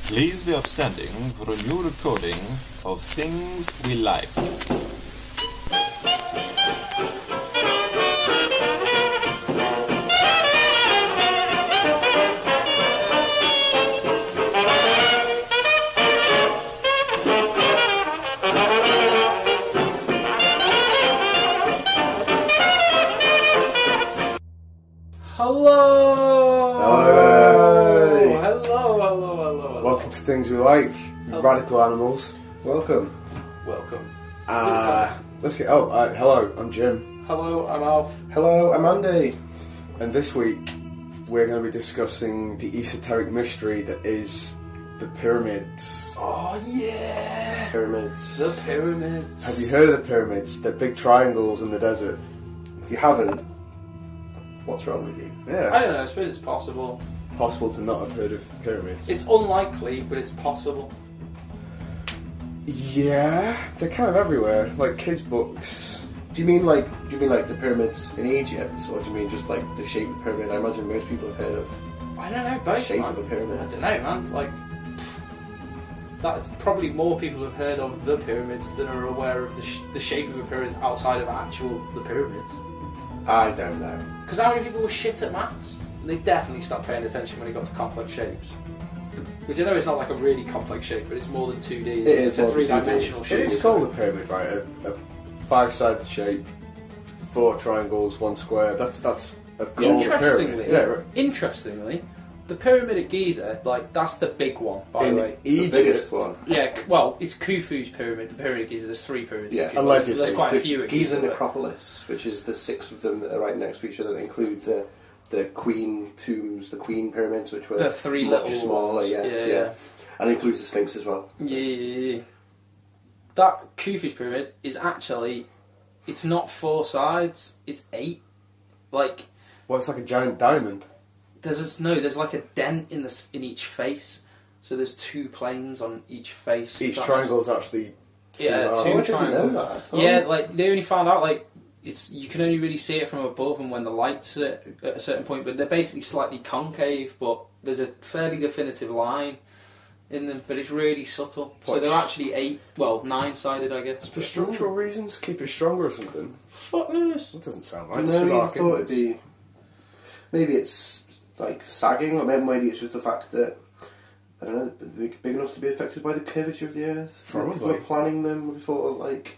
Please be upstanding for a new recording of Things We Like. Welcome to Things We Like, Radical Animals. Welcome. Let's get. Hello, I'm Jim. Hello, I'm Alf. Hello, I'm Andy. And this week we're going to be discussing the esoteric mystery that is the pyramids. Oh yeah, Pyramids. the pyramids. Have you heard of the pyramids? They're big triangles in the desert. If you haven't, what's wrong with you? Yeah. I don't know. I suppose it's possible. Possible to not have heard of pyramids. It's unlikely, but it's possible. Yeah, they're kind of everywhere, like kids' books. Do you mean like the pyramids in Egypt, or do you mean just like the shape of the pyramid? I imagine most people have heard of I don't know. the Both, shape man. of a pyramid. I don't know, man. Like that's probably more people have heard of the pyramids than are aware of the shape of the pyramids outside of the pyramids. I don't know. Because how many people were shit at maths? They definitely stopped paying attention when it got to complex shapes. Which I know it's not like a really complex shape, but it's more than 2D. It's a more than 2D. three-dimensional shape. It is called a pyramid, right? A five-sided shape, 4 triangles, 1 square. That's a called a pyramid. Yeah, right. Interestingly, the pyramid at Giza, like that's the big one, by the way. Egypt, The biggest one. Yeah, well, it's Khufu's pyramid. The pyramid at Giza. There's 3 pyramids. Yeah, at Giza. allegedly. There's quite a few at Giza Giza. necropolis, which is the 6 of them that are right next to each other, that include the queen tombs, the queen pyramids, which were The 3 much little smaller. ones. Yeah. And includes the Sphinx as well. Yeah. That Khufu's pyramid is actually, it's not 4 sides. It's 8. Like well, it's like a giant diamond. there's like a dent in each face. So there's 2 planes on each face. Each triangle is actually 2 Yeah, arms. 2 I didn't know triangles. that at all. Yeah, like they only found out like you can only really see it from above and when the light's at a certain point, but they're basically slightly concave, but there's a fairly definitive line in them, but it's really subtle. So they're actually 9-sided, I guess. For structural reasons, keep it stronger or something. Fuck knows. That doesn't sound right. No, It should I arc thought it'd inwards. be... Maybe it's like sagging, or maybe it's just the fact that, I don't know, they're big enough to be affected by the curvature of the Earth. Probably. People are planning them, we thought of like,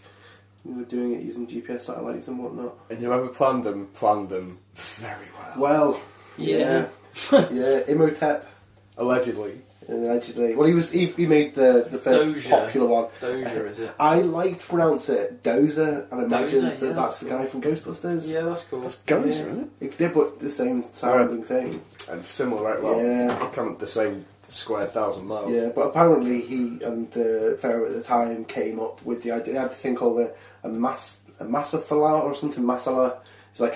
doing it using GPS satellites and whatnot. And whoever planned them very well. Well, Yeah. yeah, Imhotep, Allegedly. allegedly. Well, he made the first Doja. popular one. Doja, is it? I like to pronounce it Dozer, and imagine Dozer, yeah, that's the cool. guy from Ghostbusters. Yeah, that's cool. That's Gozer, Yeah. isn't it? It did, but the same sounding thing. And similar, right? Well, Yeah. kind of the same square 1,000 miles. Yeah, but apparently he and Pharaoh at the time came up with the idea. They had a thing called a masathala or something. Masala. It's like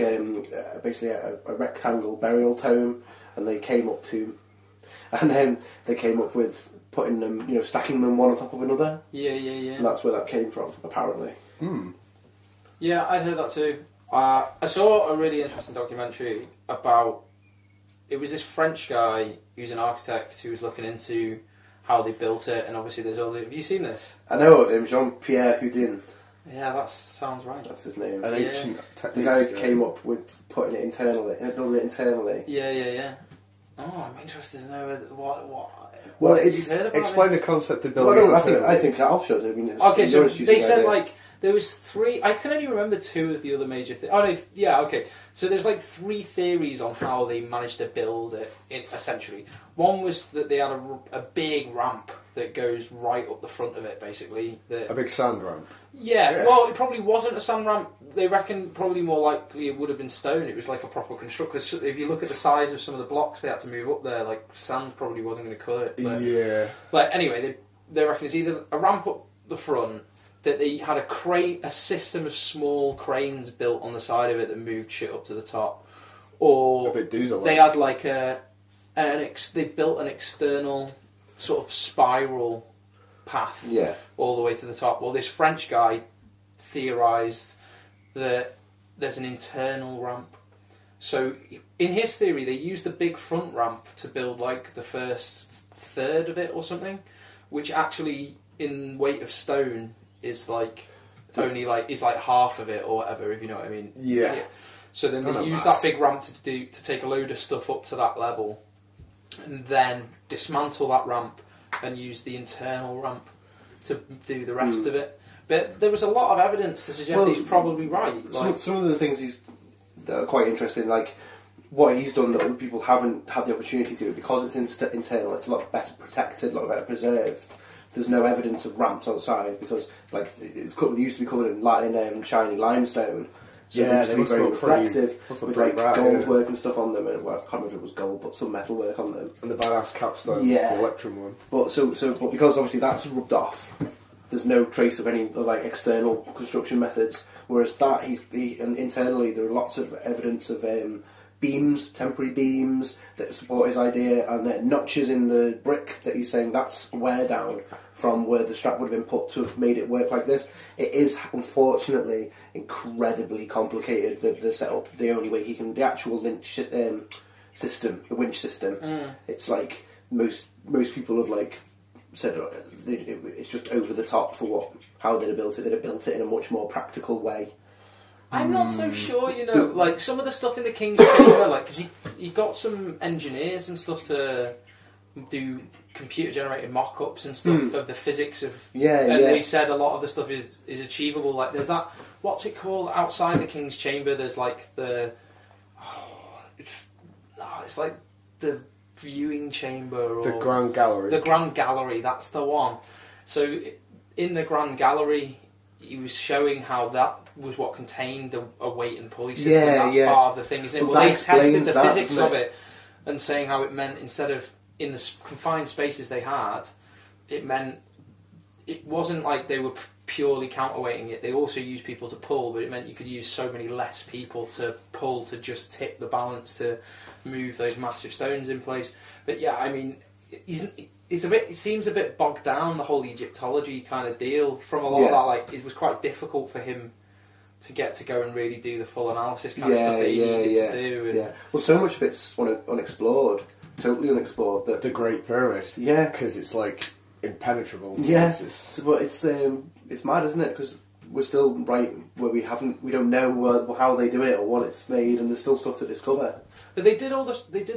basically a rectangle burial tomb, and they came up with putting them, stacking them one on top of another, Yeah. and that's where that came from, apparently. Yeah, I'd heard that too. I saw a really interesting documentary about... It was this French guy who's an architect who was looking into how they built it, and obviously there's all the... Have you seen this? I know of him, Jean-Pierre Houdin. Yeah, that sounds right. That's his name. An Yeah. ancient The technique. guy who came up with building it internally. Yeah. Oh, I'm interested to know what Well, you've it's heard about explain it. the concept of Well, building. no, I think Alf should. I mean, Okay, so yours using they the said idea. like there was 3. I can only remember 2 of the other major things. Oh no, yeah, okay. So there's like 3 theories on how they managed to build it. Essentially, one was that they had a big ramp that goes right up the front of it, basically. A big sand ramp. Yeah, well, it probably wasn't a sand ramp. They reckon probably more likely it would have been stone. It was like a proper construction. Because if you look at the size of some of the blocks they had to move up there, like sand probably wasn't going to cut it. But, Yeah. But anyway, they reckon it's either a ramp up the front, that they had a system of small cranes built on the side of it that moved shit up to the top, or A bit doozle. they had like they built an external sort of spiral path all the way to the top. Well, this French guy theorised that there's an internal ramp. So in his theory, they used the big front ramp to build like the first third of it or something, which actually in weight of stone is like only like is like half of it or whatever, if you know what I mean. Yeah. So then they use that big ramp to take a load of stuff up to that level, and then dismantle that ramp and use the internal ramp to do the rest of it. But there was a lot of evidence to suggest he's probably right. Some of the things that are quite interesting, like what he's done that other people haven't had the opportunity to, because it's internal, it's a lot better protected, a lot better preserved. There's no evidence of ramps outside because, like, it used to be covered in shiny limestone. So it used to be very reflective with like gold work and stuff on them, and well, I can't remember if it was gold, but some metal work on them. And the badass capstone, the Electrum one. But but because obviously that's rubbed off, there's no trace of any like external construction methods. Whereas that and internally there are lots of evidence of beams, temporary beams that support his idea, and notches in the brick that he's saying that's wear down from where the strap would have been put to have made it work like this. It is unfortunately incredibly complicated, the setup. The only way he can, the actual winch system, it's like most people have like said it's just over the top for how they'd have built it. They'd have built it in a much more practical way. I'm not so sure, like some of the stuff in the King's Chamber, like, because he got some engineers and stuff to do computer-generated mock-ups and stuff of the physics of... They said a lot of the stuff is achievable. Like, there's that... What's it called? Outside the King's Chamber, there's, like, the... it's like the viewing chamber or... The Grand Gallery. The Grand Gallery, that's the one. So, in the Grand Gallery, he was showing how that was what contained a weight and pulley system. That's part of the thing, isn't it? Well, they tested the physics of it and saying how it meant instead of in the confined spaces they had, it meant it wasn't like they were purely counterweighting it. They also used people to pull, but it meant you could use so many less people to pull to just tip the balance to move those massive stones in place. But yeah, I mean, it seems a bit bogged down, the whole Egyptology kind of deal. From a lot of that, like, it was quite difficult for him to get to go and really do the full analysis kind of stuff that he needed to do. And well, so much of it's unexplored. Totally unexplored. That the Great Pyramid. Yeah. Because it's like impenetrable. Yeah. But it's mad, isn't it? Because we're still right where we don't know how they do it or what it's made, and there's still stuff to discover. But they did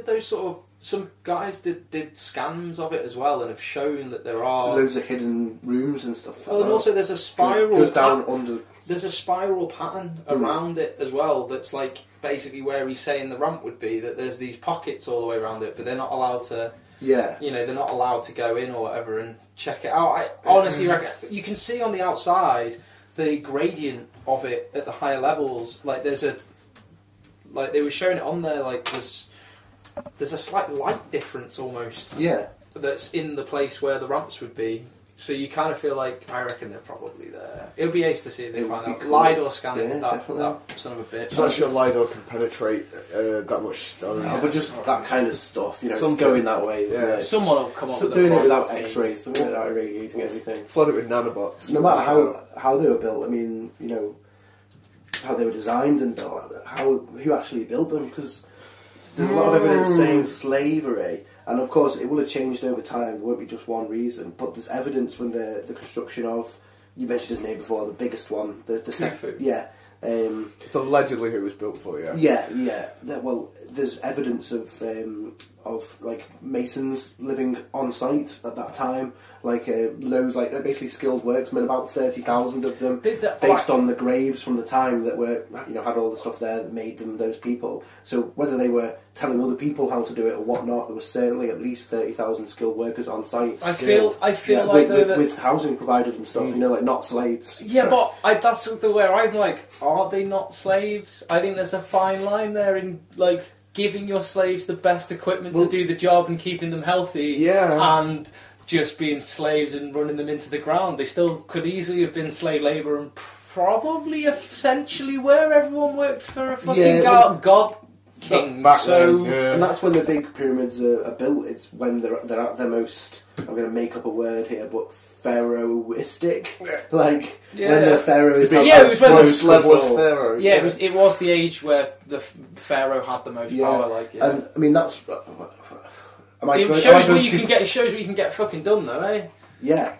those sort of, some guys did scans of it as well and have shown that there are loads of hidden rooms and stuff. Well, and also there's a spiral. Goes down under. There's a spiral pattern around it as well. That's like basically where he's saying the ramp would be. That there's these pockets all the way around it, but they're not allowed to. Yeah. They're not allowed to go in or whatever and check it out. I honestly reckon you can see on the outside the gradient of it at the higher levels. Like they were showing it on there. Like there's a slight light difference almost. Yeah. That's in the place where the ramps would be. So you kind of feel like, I reckon they're probably there. It would be ace to see if they find out. Cool. LiDAR scanning, that son of a bitch. I'm not sure LiDAR can penetrate that much stone. No, but just that kind of stuff, it's going that way. Someone will come up with doing it without X-rays, without irradiating everything. Flood it with nanobots. No matter how they were built, I mean, how they were designed and built, who actually built them, because there's a lot of evidence saying slavery. And of course, it will have changed over time. It won't be just one reason. But there's evidence when the construction of, you mentioned his name before, the biggest one, the Khufu. Yeah. It's allegedly who it was built for. Yeah. Yeah. Well, there's evidence of like masons living on site at that time, like loads, like they're basically skilled workmen, about 30,000 of them, based on the graves from the time that were, had all the stuff there that made them those people. So whether they were telling other people how to do it or whatnot, there was certainly at least 30,000 skilled workers on site. I feel like with housing provided and stuff, like not slaves. Yeah, so. But that's where I'm like, are they not slaves? I think there's a fine line there in like giving your slaves the best equipment to do the job and keeping them healthy, and just being slaves and running them into the ground. They still could easily have been slave labour and probably essentially where everyone worked for a fucking god king. And that's when the big pyramids are built. It's when they're at their most, I'm going to make up a word here, but pharaohistic. Like when the pharaoh is it was when the level of pharaoh. Yeah, it was the age where the pharaoh had the most power. And I mean that's It shows what you can get. It shows what you can get fucking done, though, eh? Yeah,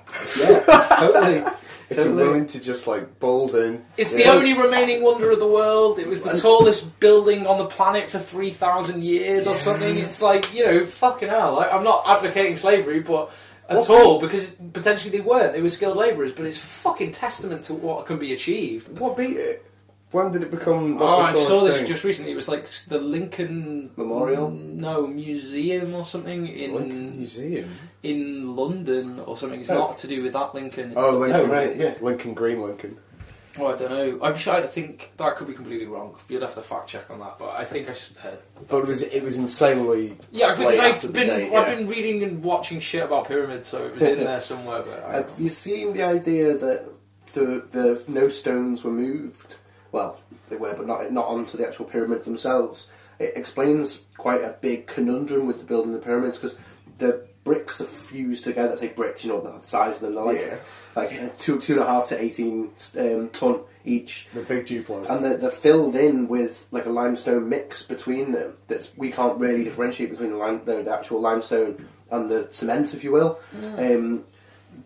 totally. If you're willing to just like balls in. It's the only remaining wonder of the world. It was the tallest building on the planet for 3,000 years or something. It's like, you know, fucking hell. Like, I'm not advocating slavery, but because potentially they weren't. They were skilled labourers, but it's fucking testament to what can be achieved. What beat it? When did it become the I tallest saw this thing? just recently. It was like the Lincoln Memorial? No, museum or something Lincoln Museum? in London or something. It's not to do with that Lincoln. Lincoln. Right, yeah. Lincoln Green Lincoln. Oh, I don't know. I'm sure. I think that could be completely wrong. You'd have to fact check on that, but I think I should heard. But it was insanely. Yeah, because late after I've the been date, I've been reading and watching shit about pyramids, so it was in there somewhere. But Have you seen the idea that the no stones were moved? Well, they were, but not onto the actual pyramid themselves. It explains quite a big conundrum with the building of the pyramids, because the bricks are fused together. Say bricks, you know, the size of them. They're like 2.5 to 18 ton each. The big Duplo. And they're filled in with like a limestone mix between them. We can't really differentiate between the actual limestone and the cement, if you will.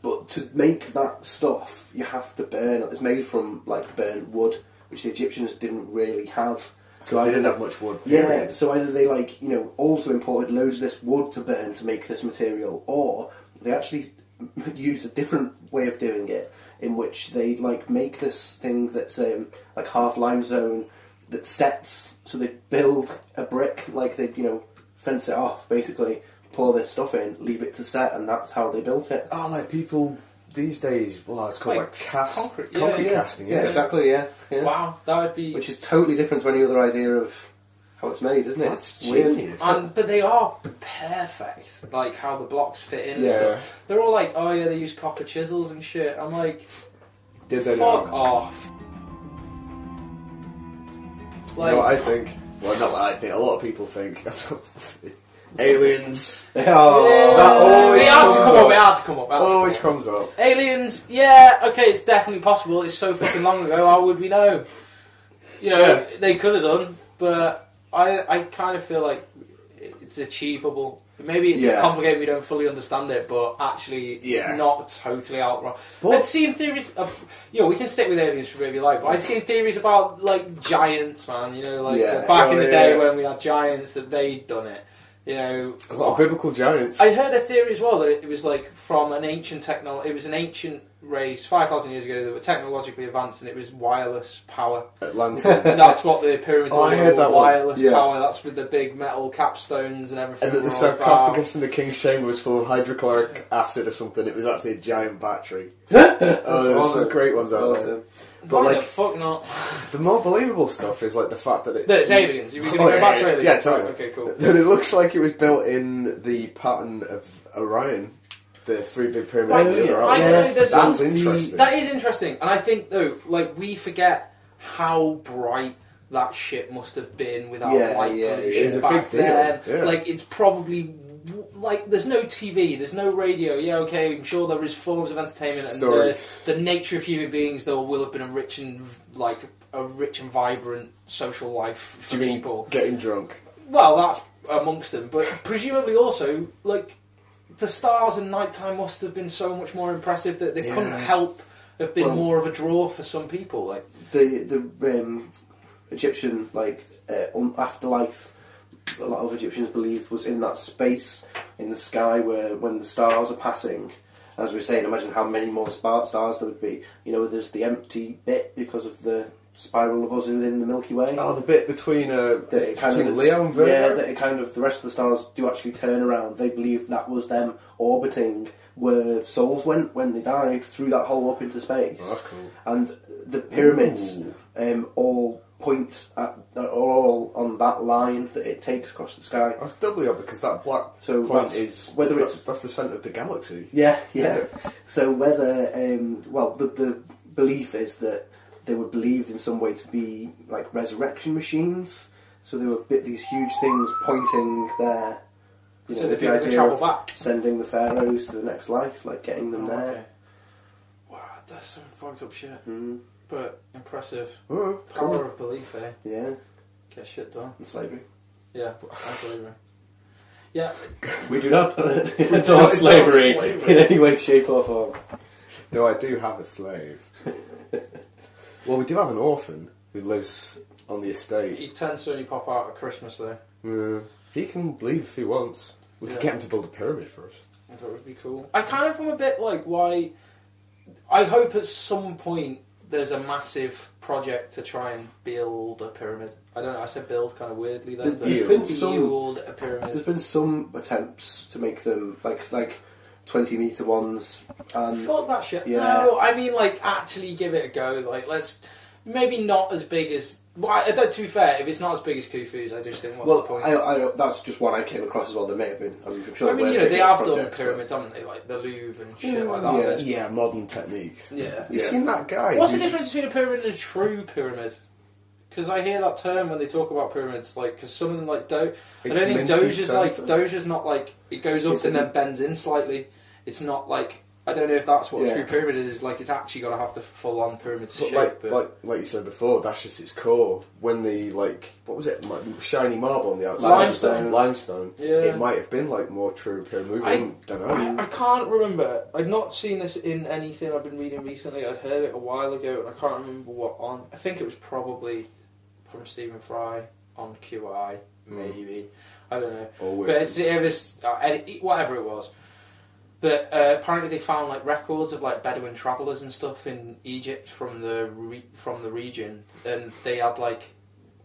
But to make that stuff, you have to burn. It's made from like burnt wood, which the Egyptians didn't really have. Because they didn't have much wood. Yeah, so either they also imported loads of this wood to burn to make this material, or they actually used a different way of doing it, in which they make this thing that's like half limestone that sets. So they build a brick, like they fence it off basically, pour this stuff in, leave it to set, and that's how they built it. Oh, like people these days, it's called concrete casting. Yeah, exactly. Yeah. Wow, that would be. Which is totally different to any other idea of how it's made, isn't it? That's weird. genius. But they are perfect, like how the blocks fit in and stuff. They're all like, oh yeah, they use copper chisels and shit. I'm like, did they fuck off. Like, I think. Well, not what I think. A lot of people think. Aliens. Oh. That always Always comes up. Aliens, yeah, okay, it's definitely possible. It's so fucking long ago. How would we know? They could have done, but I kind of feel like it's achievable. Maybe it's complicated. We don't fully understand it, but actually, it's not totally outright. I'd seen theories of, we can stick with aliens for maybe like, but I'd seen theories about like giants, man. Back in the day when we had giants, that they'd done it. A lot of biblical giants. I heard a theory as well that it was like from an ancient technology. It was an ancient race 5,000 years ago that were technologically advanced, and it was wireless power. Atlantis. That's what the pyramids were. I heard that wireless power. That's with the big metal capstones and everything. And that the sarcophagus in the king's chamber was full of hydrochloric acid or something. It was actually a giant battery. There's some great ones out there. But why the fuck not? The more believable stuff is like the fact that it's aliens. Are we going to go back to aliens? Yeah, totally. Okay, cool. That it looks like it was built in the pattern of Orion. The three big pyramids. That's interesting. That is interesting, and I think though, we forget how bright that shit must have been without light pollution back then. Yeah. It's probably there's no TV, there's no radio. Yeah, okay, I'm sure there is forms of entertainment, and the nature of human beings though will have been a rich and vibrant social life for people. Getting drunk. Well, that's amongst them, but presumably also the stars and nighttime must have been so much more impressive that they couldn't help have been more of a draw for some people. The Egyptian afterlife, a lot of Egyptians believed was in that space in the sky where when the stars are passing. As we were saying, imagine how many more stars there would be. There's the empty bit because of the spiral of us within the Milky Way. Oh, the bit between Leo and Virgo. Yeah, the rest of the stars do actually turn around. They believe that was them orbiting where souls went when they died through that hole up into space. Oh, that's cool. And the pyramids all point are all on that line that it takes across the sky. That's doubly odd because that black point that's the centre of the galaxy. Yeah. So whether the belief is that they were believed in some way to be like resurrection machines. So there were these huge things pointing there. So with the idea of back. Sending the pharaohs to the next life, getting them there. Okay. Wow, that's some fucked up shit. But impressive. Oh, Power of belief, eh? Yeah. Get shit done. And slavery. Yeah, and slavery. Yeah. We do not endorse slavery in any way, shape or form. Though I do have a slave. Well, we do have an orphan who lives on the estate. He tends to only pop out at Christmas, though. He can leave if he wants. We could get him to build a pyramid for us. I thought it would be cool. I kind of am a bit like, why... I hope at some point there's a massive project to try and build a pyramid. I don't know, I said build kind of weirdly then. There's been build a pyramid. There's been some attempts to make them like 20-metre ones. And fuck that shit. Yeah. No, I mean, like, actually give it a go. Like, let's... Maybe not as big as... Well, to be fair, if it's not as big as Khufu's, I just think, what's the point? I that's just one I came across as well. There may have been. I'm sure. I mean, they have done pyramids, haven't they? Like the Louvre and shit like that. Yeah, modern techniques. Yeah. You seen that guy? What's the difference between a pyramid and a true pyramid? Because I hear that term when they talk about pyramids, like, because some of them, like, I don't think Doge's not like, it goes up and then bends in slightly. It's not like, I don't know if that's what a true pyramid is. Like, it's actually got to have the full-on pyramid shape. Like you said before, that's just its core. When the, like, what was it, shiny marble on the outside? Limestone. Yeah. It might have been, like, more true pyramid. I don't know. I can't remember. I've not seen this in anything I've been reading recently. I'd heard it a while ago, and I can't remember what on. I think it was probably from Stephen Fry on QI, maybe. I don't know. Always. But it was whatever it was. That apparently they found like records of like Bedouin travellers and stuff in Egypt from the region, and they had like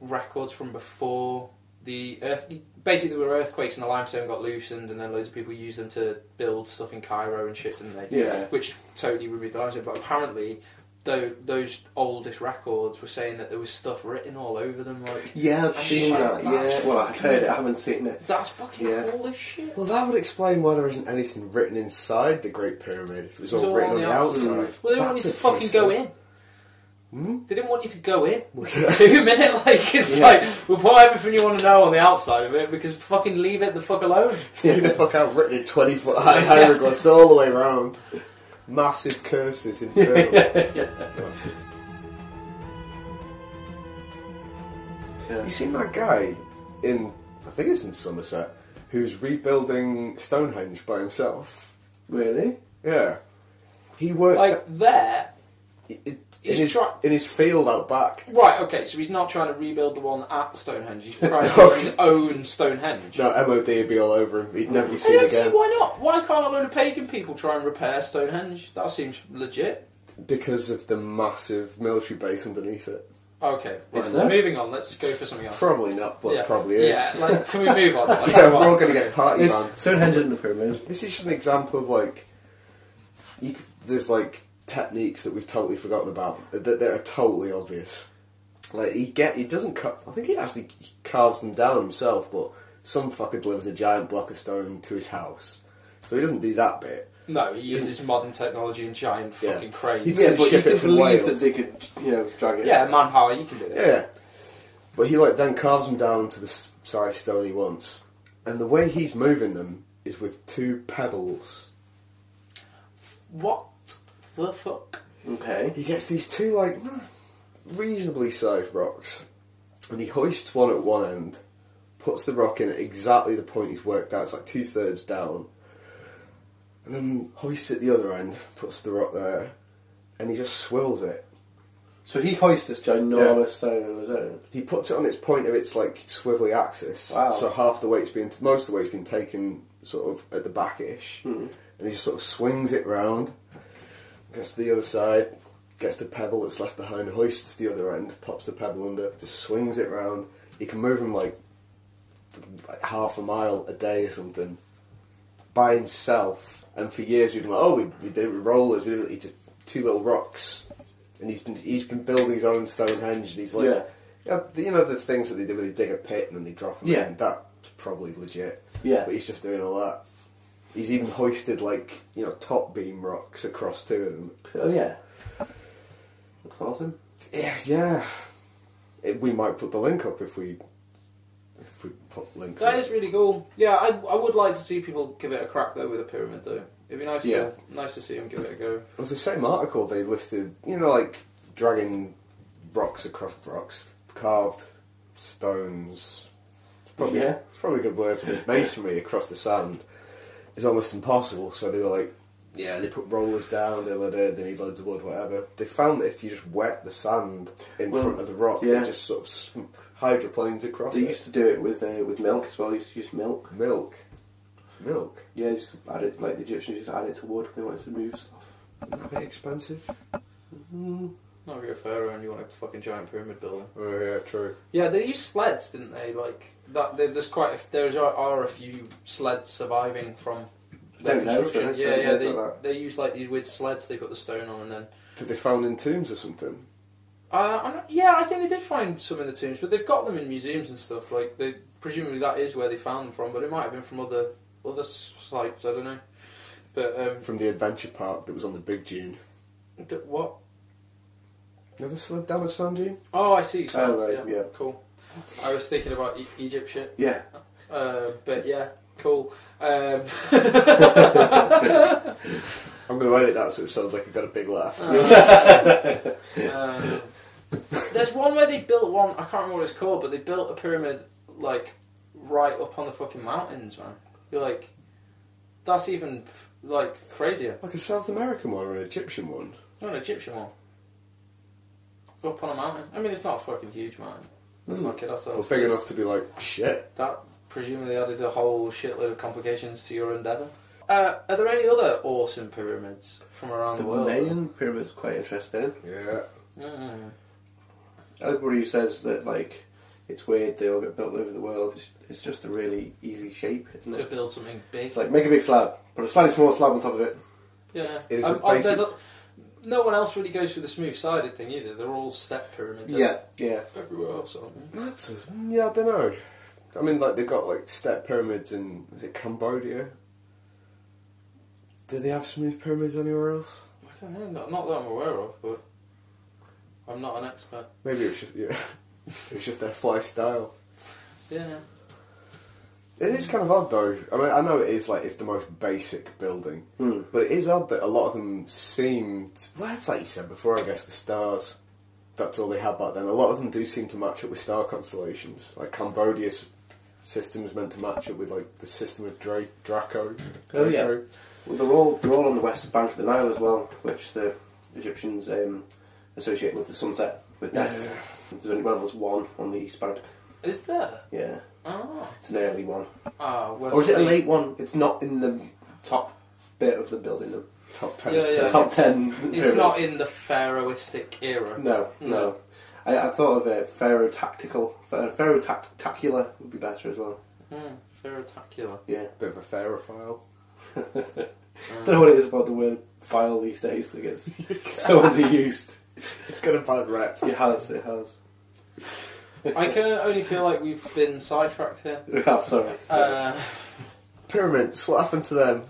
records from before the earth. Basically, there were earthquakes and the limestone got loosened, and then loads of people used them to build stuff in Cairo and shit, didn't they? Yeah. Which totally removed the limestone. But apparently, those oldest records were saying that there was stuff written all over them. Like, I've seen that. Yeah. Well, I've heard it. I haven't seen it. That's fucking cool as shit. Well, that would explain why there isn't anything written inside the Great Pyramid. If it was all written on the outside. Well, they didn't want you to fucking go in. They didn't want you to go in. 2 minute, like, it's like, we'll put everything you want to know on the outside of it, because fucking leave it the fuck alone. See the fuck out, written in 20-foot high hieroglyphs all the way around. Massive curses internally. You seen that guy in, I think it's in Somerset, who's rebuilding Stonehenge by himself? Really? Yeah. He worked... Like, there... in his field out back. Right, okay, so he's not trying to rebuild the one at Stonehenge, he's trying to build his own Stonehenge. No, MOD would be all over him, he'd never be I seen don't again. see why not. Why can't a load of pagan people try and repair Stonehenge? That seems legit. Because of the massive military base underneath it. Okay, right, moving on, let's go for something else. Probably not, but it probably is. Yeah, like, can we move on? Like, yeah, we're all going to get party man. Stonehenge isn't a pyramid. This is just an example of, like, there's, like, techniques that we've totally forgotten about that are totally obvious. Like he doesn't cut. I think he actually carves them down himself, but some fucker delivers a giant block of stone to his house, so he doesn't do that bit. No, he uses modern technology and giant fucking cranes. But you could believe that they could, drag it. Yeah, manpower, you can do it. Yeah, but he then carves them down to the size stone he wants, and the way he's moving them is with 2 pebbles. What the fuck? Okay. He gets these 2 like reasonably sized rocks, and he hoists one at one end, puts the rock in at exactly the point he's worked out. It's like 2/3 down, and then hoists at the other end, puts the rock there, and he just swirls it. So he hoists this ginormous stone on his own. He puts it on its point of its like swivelly axis. Wow. So most of the weight's been taken sort of at the back-ish, and he just sort of swings it round. Gets to the other side, gets the pebble that's left behind, hoists the other end, pops the pebble under, just swings it round. He can move him like half a mile a day or something by himself. And for years we've been like, we did it with rollers, we did it with 2 little rocks. And he's been building his own Stonehenge, and he's like, the things that they do where they dig a pit and then they drop them in, that's probably legit. Yeah. But he's just doing all that. He's even hoisted, like, top beam rocks across 2 of them. Oh, yeah. Looks awesome. Yeah. We might put the link up if we put links That up. is really cool. Yeah, I would like to see people give it a crack, though, with a pyramid, though. It'd be nice to see them give it a go. It was the same article they listed, like, dragging rocks across rocks, carved stones, Probably, Yeah. it's probably a good word for it. Masonry across the sand is almost impossible, so they were like, yeah, they put rollers down, they need loads of wood, whatever. They found that if you just wet the sand in front of the rock, yeah. it just sort of hydroplanes across They it. used to do it with milk as well. They used to use milk. Milk. Yeah, just add it, like the Egyptians used to add it to wood when they wanted to move stuff. Isn't that a bit expensive? Not if you're a pharaoh and you want a fucking giant pyramid building. Oh yeah, true. Yeah, they used sleds, didn't they? Like that. There's are a few sleds surviving from the Don't know, construction. to be honest, I don't know about They use like these weird sleds. They put the stone on and then. Did they found in tombs or something? Yeah, I think they did find some in the tombs, but they've got them in museums and stuff. Like presumably that is where they found them from, but it might have been from other sites. I don't know. But From the adventure park that was on the big dune. what? Never slid down a sand dune? Oh, I see. Oh, right, yeah. Cool. I was thinking about Egypt shit. Yeah. But yeah, cool. I'm going to edit that so it sounds like I got a big laugh. There's one where they built one, I can't remember what it's called, but they built a pyramid like right up on the fucking mountains, man. You're like, that's even like crazier. Like a South American one or an Egyptian one? Not an Egyptian one. Up on a mountain. I mean, it's not a fucking huge mountain. Let's not kid ourselves. Well, big enough to be like, shit. That presumably added a whole shitload of complications to your endeavour. Are there any other awesome pyramids from around the world? The Mayan pyramid's quite interesting. Yeah. Everybody who says that like it's weird they all get built over the world, it's just a really easy shape, isn't To it? build something big. It's like make a big slab, put a slightly smaller slab on top of it. Yeah. It is a basic... No one else really goes for the smooth-sided thing either. They're all step pyramids. Yeah. Everywhere else, aren't they? Yeah, I don't know. I mean, like, they've got, like, step pyramids in, is it Cambodia? Do they have smooth pyramids anywhere else? I don't know. Not that I'm aware of, but I'm not an expert. Maybe it's just, yeah, it's just their fly style. Yeah. It is kind of odd, though. I mean, I know it is, like, it's the most basic building, but it is odd that a lot of them seem... Well, it's like you said before, I guess, the stars. That's all they had back then. A lot of them do seem to match up with star constellations. Like, Cambodia's system is meant to match up with, like, the system of Draco. Oh, yeah. Well, they're all on the west bank of the Nile as well, which the Egyptians associate with the sunset, with death. Yeah. There's one on the east bank. Is there? Yeah. Oh. It's an early one. Or is it a late one? It's not in the top bit of the building. The top 10. Yeah. top 10 It's pyramids. not in the pharaohistic era. No. I thought of pharaoh-tactical. Pharaoh-tacular would be better as well. Pharaoh-tacular. Yeah. Bit of a pharaophile. Don't know what it is about the word file these days that gets so underused. It's got a bad rep. It has. I can only feel like we've been sidetracked here. We have, sorry. Pyramids, what happened to them?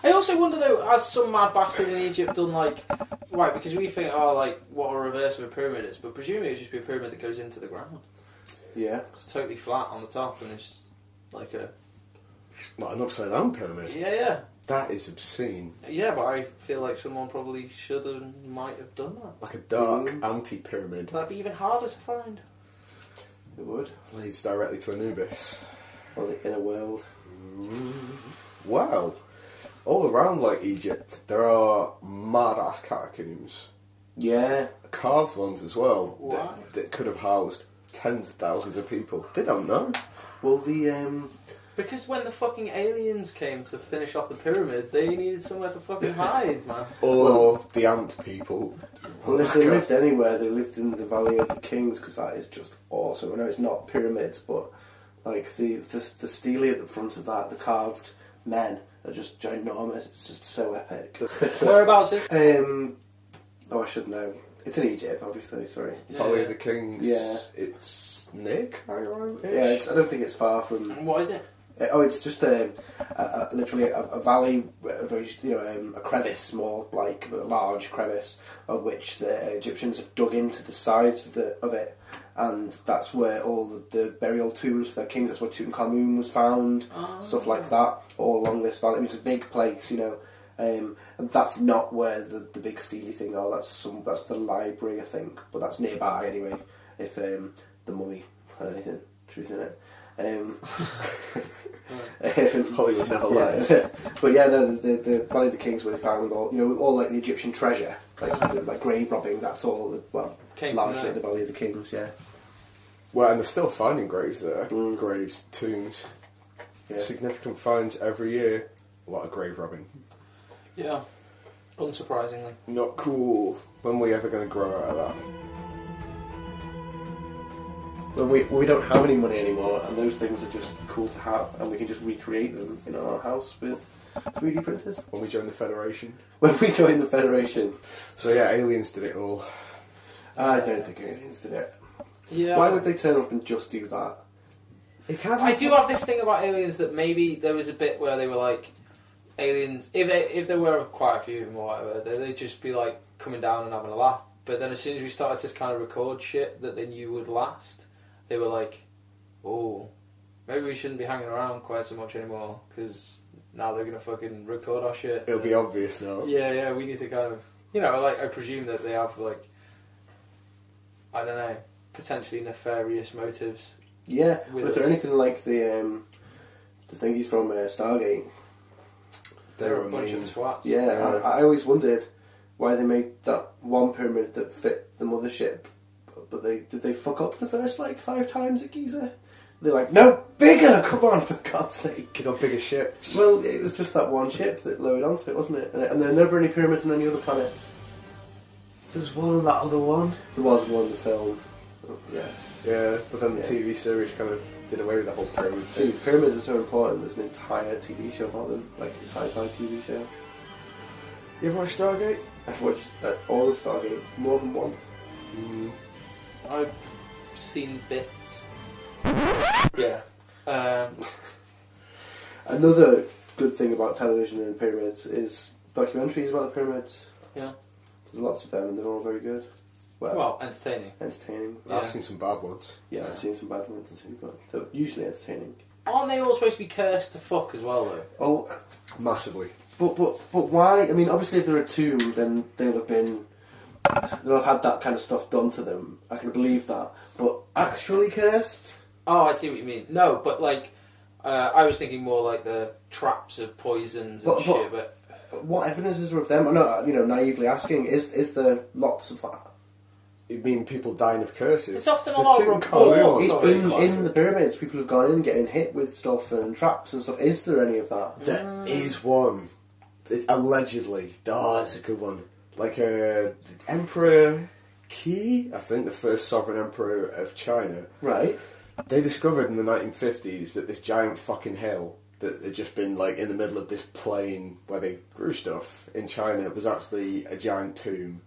I also wonder though, has some mad bastard in Egypt done like... Right, because we think, what a reverse of a pyramid is, but presumably it would just be a pyramid that goes into the ground. Yeah. It's totally flat on the top and it's like a... What, an upside down pyramid? Yeah. That is obscene. Yeah, but I feel like someone probably should and might have done that. Like a dark anti-pyramid. That'd be even harder to find. It would. Leads directly to Anubis. Or the inner world. Wow. All around, like, Egypt, there are mad-ass catacombs. Yeah. Carved ones as well. Why? That could have housed tens of thousands of people. They don't know. Well, the Because when the fucking aliens came to finish off the pyramid, they needed somewhere to fucking hide, man. Or the ant people. Well, if they lived anywhere, they lived in the Valley of the Kings, because that is just awesome. I know it's not pyramids, but like the stele at the front of that, the carved men are just ginormous. It's just so epic. Whereabouts is I should know. It's in Egypt, obviously. Sorry. Valley of the Kings. Yeah. It's near Cairo-ish? Yeah, I don't think it's far from. What is it? It's just literally a valley, a crevice, more like a large crevice, of which the Egyptians have dug into the sides of it, and that's where all the burial tombs for their kings. That's where Tutankhamun was found, stuff like that, all along this valley. I mean, it's a big place, and that's not where the big steely thing are. That's the library, I think, but that's nearby anyway. If the mummy had anything truth in it. Hollywood never lies. But yeah, no, the Valley of the Kings where they found all like the Egyptian treasure, like grave robbing. That's all. Largely the Valley of the Kings. Yeah. Well, and they're still finding graves there. Graves, tombs. Yeah. Significant finds every year. A lot of grave robbing. Yeah, unsurprisingly. Not cool. When are we ever going to grow out of that? When we don't have any money anymore, and those things are just cool to have, and we can just recreate them in our house with 3D printers. When we join the Federation. When we join the Federation. So yeah, aliens did it all. I don't think aliens did it. Yeah. Why would they turn up and just do that? I do have this thing about aliens that maybe there was a bit where they were like, aliens, if there were quite a few of them or whatever, they'd just be like coming down and having a laugh. But then as soon as we started to kind of record shit that they knew would last, they were like, oh, maybe we shouldn't be hanging around quite so much anymore, because now they're going to fucking record our shit. It'll be obvious now. Yeah, we need to kind of, I presume that they have, like, I don't know, potentially nefarious motives. Yeah, but is there anything like the thingies from Stargate? They're a bunch of swats. Yeah, I always wondered why they made that one pyramid that fit the mothership, but did they fuck up the first 5 times at Giza? They're like, no, bigger! Come on, for God's sake! Get on bigger ships. Well, it was just that one ship that lowered onto it, wasn't it? And there are never any pyramids on any other planets. There was one on that other one. There was one in the film. Yeah. Yeah, but then the TV series kind of did away with the whole pyramid thing. See, pyramids are so important, there's an entire TV show about them, like a sci-fi TV show. You ever watched Stargate? I've watched all of Stargate more than once. I've seen bits. Yeah. Another good thing about television and pyramids is documentaries about the pyramids. Yeah. There's lots of them and they're all very good. Well, entertaining. Entertaining. Yeah. I've seen some bad ones. Yeah, I've seen some bad ones too, but they're usually entertaining. Aren't they all supposed to be cursed to fuck as well, though? Oh, massively. But why? I mean, obviously, if they're a tomb, then they'll have had that kind of stuff done to them. I can believe that. But actually cursed? Oh, I see what you mean. No, but I was thinking more like the traps of poisons and shit. But what evidence is there of them? I'm not, naively asking. Is there lots of that? You mean people dying of curses? It's often a lot of reports. In the pyramids, people have gone in getting hit with stuff and traps and stuff. Is there any of that? There is one. Allegedly. Oh, that's a good one. Like Emperor Qi, I think, the first sovereign emperor of China. Right. They discovered in the 1950s that this giant fucking hill that had just been in the middle of this plain where they grew stuff in China was actually a giant tomb.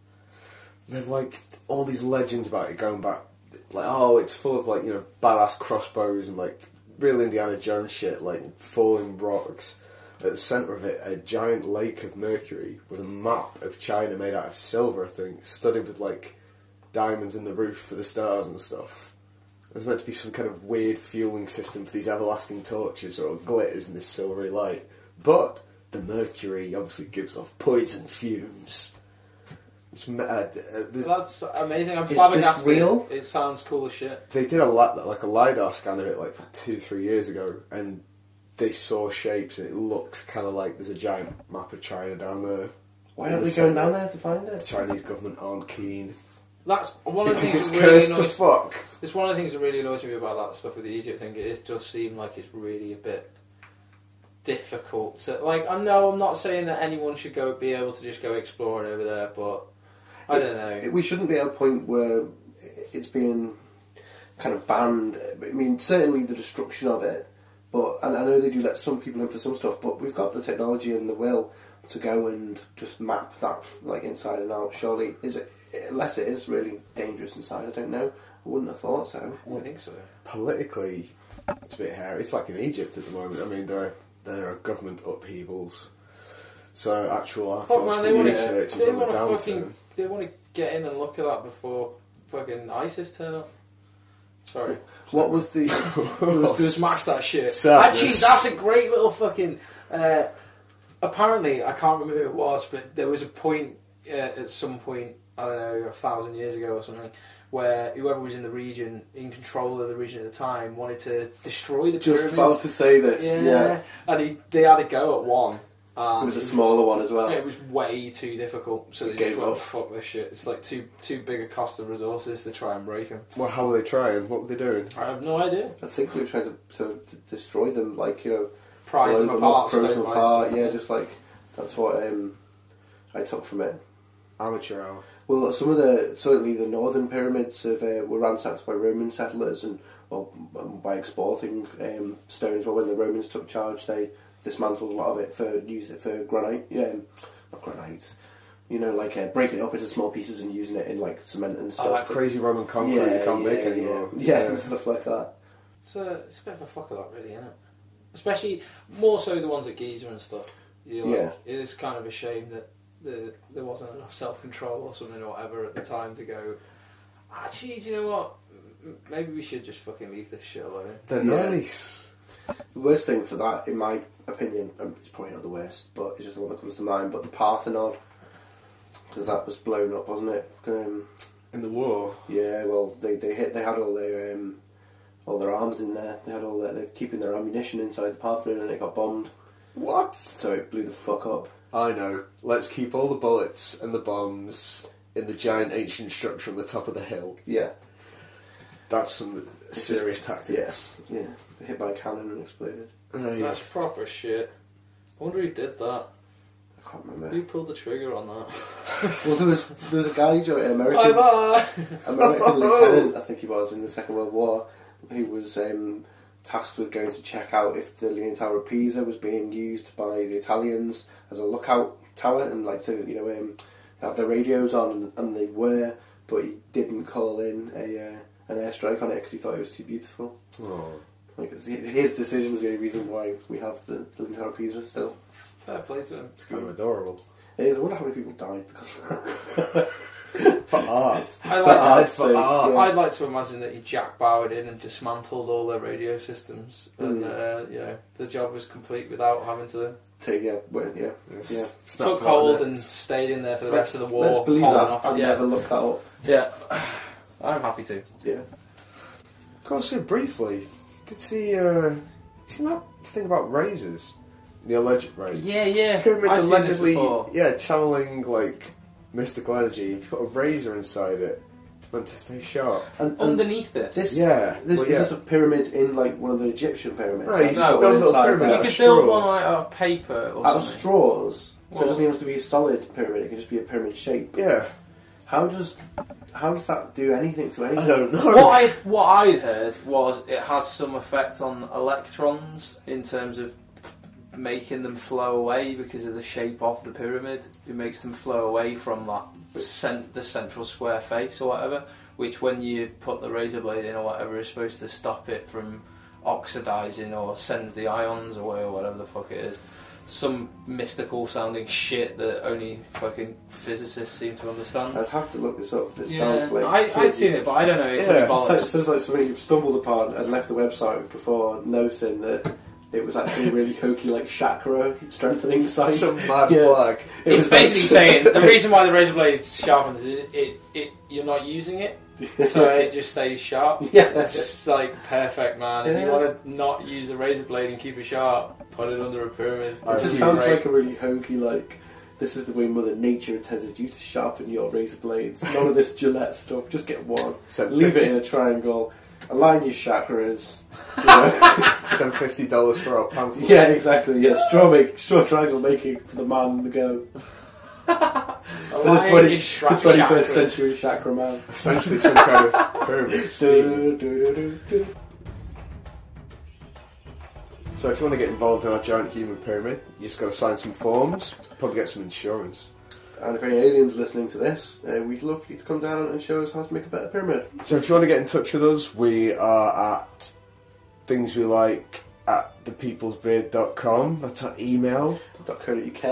There's all these legends about it going back, it's full of badass crossbows and real Indiana Jones shit, falling rocks. At the centre of it, a giant lake of mercury with a map of China made out of silver, I think, studded with diamonds in the roof for the stars and stuff. There's meant to be some kind of weird fueling system for these everlasting torches or glitters in this silvery light. But the mercury obviously gives off poison fumes. That's amazing. I'm flabbergasted. Is this real? It sounds cool as shit. They did a LiDAR scan of it 2-3 years ago, and they saw shapes, and it looks kind of like there's a giant map of China down there. Why are they going down there to find it? The Chinese government aren't keen. That's one of the things that really cursed to fuck. It's one of the things that really annoys me about that stuff with the Egypt thing. It does seem like it's really a bit difficult to I'm not saying that anyone should be able to just go exploring over there, but I don't know. We shouldn't be at a point where it's being kind of banned. I mean, certainly the destruction of it, and I know they do let some people in for some stuff, but we've got the technology and the will to go and just map that inside and out. Surely, unless it is really dangerous inside, I don't know. I wouldn't have thought so. I think so. Politically, it's a bit hairy. It's like in Egypt at the moment. I mean, there are government upheavals, so actual archaeological research is on the downturn. They want to get in and look at that before fucking ISIS turn up. Sorry. What was the... Smash that shit. Sadness. Actually, that's a great little fucking... apparently, I can't remember who it was, but there was a point at some point, I don't know, 1,000 years ago or something, where whoever was in the region, in control of the region at the time, wanted to destroy the pyramids. Just about to say this, yeah. And they had a go at one. It was a smaller one as well. Yeah, it was way too difficult, so they gave just went, up. fuck this shit. It's like too big a cost of resources to try and break them. Well, how were they trying? What were they doing? I have no idea. I think they were trying to destroy them, like, you know, Prize them apart, close them stone apart. wise. Yeah, just like that's what I took from it. Amateur hour. Well, certainly the northern pyramids were ransacked by Roman settlers and by exporting stones. Well, when the Romans took charge, they dismantled a lot of it used it for granite. Yeah, not granite. You know, like breaking it up into small pieces and using it in like cement and stuff. Oh, that crazy Roman concrete you can't make anymore. Yeah, and stuff like that. It's a bit of a fuck of that, really, isn't it? Especially more so the ones at Giza and stuff. It is kind of a shame that there wasn't enough self-control or something or whatever at the time to go, actually, do you know what? Maybe we should just fucking leave this shit alone. They're nice. The worst thing for that, in my opinion, it's probably not the worst, but it's just the one that comes to mind, but the Parthenon, because that was blown up, wasn't it? In the war? Yeah, well, they had all their arms in there. They're keeping their ammunition inside the Parthenon and it got bombed. What? So it blew the fuck up. I know. Let's keep all the bullets and the bombs in the giant ancient structure on the top of the hill. Yeah. That's some serious tactics. Yeah. Hit by a cannon and exploded. That's proper shit. I wonder who did that. I can't remember. Who pulled the trigger on that? Well, there was a guy, an American lieutenant, I think he was, in the Second World War, who was tasked with going to check out if the Leaning Tower of Pisa was being used by the Italians as a lookout tower and like to have their radios on, and they were, but he didn't call in an airstrike on it because he thought it was too beautiful. Oh. Like his decision is the only reason why we have the Leaning Tower of Pisa still. Fair play to him. It's kind of adorable. It is. I wonder how many people died because of that. For art. I'd like to imagine that he Jack Bauered in and dismantled all their radio systems, and the job was complete without having to took hold and stayed in there for the rest of the war. Let's believe that. I've never looked that up. Yeah, I'm happy to. Yeah. Go so briefly. Did see that thing about razors? The alleged razor. Yeah. Pyramids I've allegedly, seen this before. channeling like mystical energy. You've got a razor inside it. It's meant to stay sharp. And underneath it. Is this a pyramid in like one of the Egyptian pyramids? No, you just build a little pyramid You out of could build one straws. out of paper or out of something. straws. So Well, it doesn't even have to be a solid pyramid. It can just be a pyramid shape. Yeah. How does that do anything to anything? I don't know. What I'd heard was it has some effect on electrons in terms of making them flow away because of the shape of the pyramid. It makes them flow away from that the central square face or whatever, which when you put the razor blade in or whatever is supposed to stop it from oxidizing or send the ions away or whatever the fuck it is. Some mystical sounding shit that only fucking physicists seem to understand. I'd have to look this up. This sounds like... I'd seen it, but I don't know. It It sounds like something you've stumbled upon and left the website before noticing that it was actually a really hokey, like, chakra strengthening site. Some mad plug. It's basically saying the reason why the razor blade sharpens is you're not using it, so it just stays sharp. Yeah. It's like perfect, man. If you want to not use a razor blade and keep it sharp, put it under a pyramid. It just sounds like a really hokey, like, this is the way Mother Nature intended you to sharpen your razor blades. None of this Gillette stuff. Just get one. Leave it in a triangle. Align your chakras. Send $50 for our pamphlet. Yeah, exactly. Yeah, straw triangle making for the man on the go. For the 21st century chakra man. Essentially some kind of pyramid scheme. So if you want to get involved in our giant human pyramid, you just got to sign some forms, probably get some insurance. And if any aliens listening to this, we'd love for you to come down and show us how to make a better pyramid. So if you want to get in touch with us, we are at thingswelike@thepeoplesbeard.com. That's our email. .co.uk.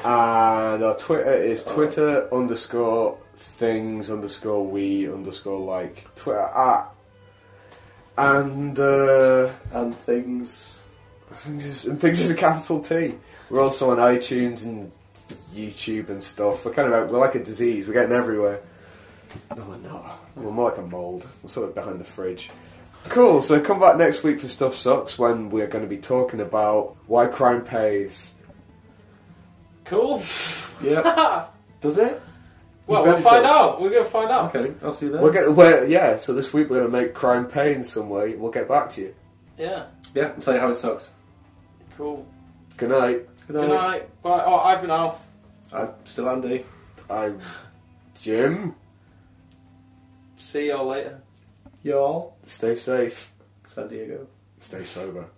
And our Twitter is Twitter_things_we_like. Twitter @ and things is a capital T. We're also on iTunes and YouTube and stuff. We're like a disease. We're getting everywhere. No, we're not. We're more like a mould. We're sort of behind the fridge. Cool. So come back next week for Stuff Sucks, when we're going to be talking about why crime pays. Cool. Yeah. Does it? Well, we'll find out. We're going to find out. Okay, I'll see you then. So this week we're going to make crime pay in some way. We'll get back to you. Yeah. Yeah, I'll tell you how it sucked. Cool. Good night. Good night. Bye. Oh, I've been Alf. I'm still Andy. I'm Jim. See y'all later. Y'all. Stay safe. San Diego. Stay sober.